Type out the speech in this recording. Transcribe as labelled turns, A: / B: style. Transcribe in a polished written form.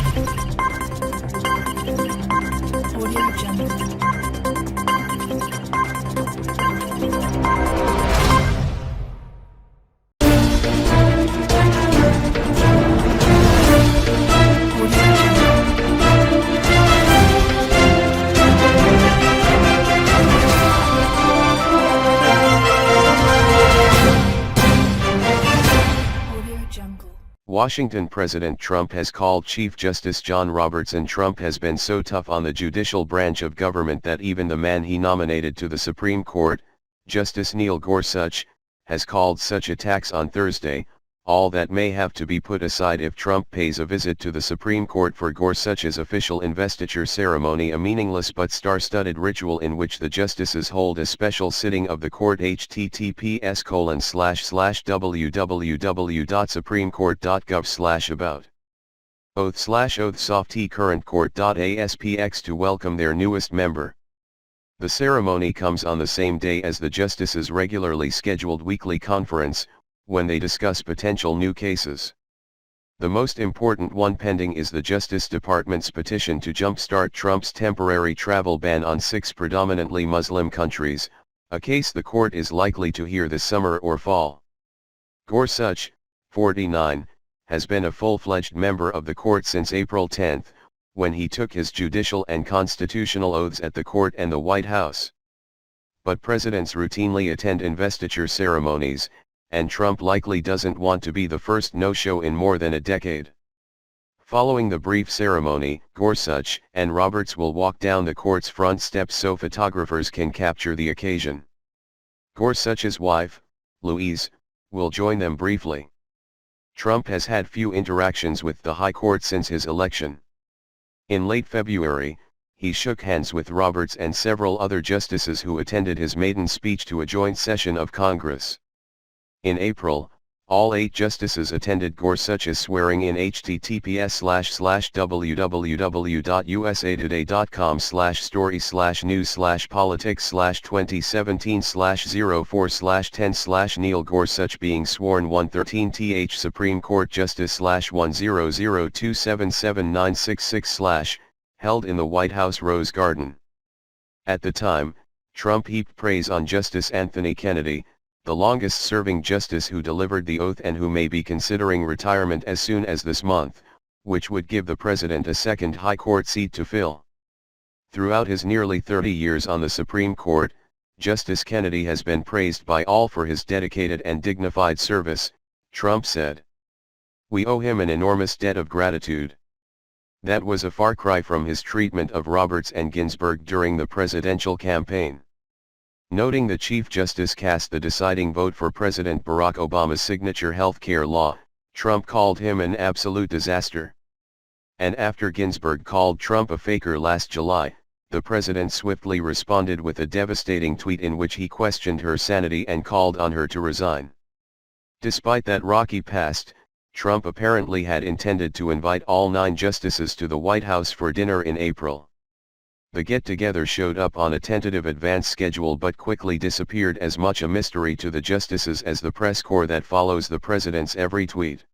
A: Audio Jungle.
B: Washington President Trump has called Chief Justice John Roberts, and Trump has been so tough on the judicial branch of government that even the man he nominated to the Supreme Court, Justice Neil Gorsuch, has called such attacks on Thursday, all that may have to be put aside if Trump pays a visit to the Supreme Court for Gorsuch's official investiture ceremony, a meaningless but star-studded ritual in which the justices hold a special sitting of the court. https://www.supremecourt.gov/about oath/oath/soft-current-court.aspx to welcome their newest member. The ceremony comes on the same day as the justices' regularly scheduled weekly conference, when they discuss potential new cases. The most important one pending is the Justice Department's petition to jumpstart Trump's temporary travel ban on 6 predominantly Muslim countries, a case the court is likely to hear this summer or fall. Gorsuch, 49, has been a full-fledged member of the court since April 10, when he took his judicial and constitutional oaths at the court and the White House. But presidents routinely attend investiture ceremonies, and Trump likely doesn't want to be the first no-show in more than a decade. Following the brief ceremony, Gorsuch and Roberts will walk down the court's front steps so photographers can capture the occasion. Gorsuch's wife, Louise, will join them briefly. Trump has had few interactions with the High Court since his election. In late February, he shook hands with Roberts and several other justices who attended his maiden speech to a joint session of Congress. In April, all 8 justices attended Gorsuch's swearing-in. https://www.usatoday.com/story/news/politics/2017/04/10/Neil Gorsuch being sworn 113th Supreme Court Justice/1002779666/ held in the White House Rose Garden. At the time, Trump heaped praise on Justice Anthony Kennedy, the longest-serving justice who delivered the oath and who may be considering retirement as soon as this month, which would give the president a second high court seat to fill. Throughout his nearly 30 years on the Supreme Court, Justice Kennedy has been praised by all for his dedicated and dignified service, Trump said. "We owe him an enormous debt of gratitude." That was a far cry from his treatment of Roberts and Ginsburg during the presidential campaign. Noting the Chief Justice cast the deciding vote for President Barack Obama's signature health care law, Trump called him an absolute disaster. And after Ginsburg called Trump a faker last July, the president swiftly responded with a devastating tweet in which he questioned her sanity and called on her to resign. Despite that rocky past, Trump apparently had intended to invite all 9 justices to the White House for dinner in April. The get-together showed up on a tentative advance schedule but quickly disappeared, as much a mystery to the justices as the press corps that follows the president's every tweet.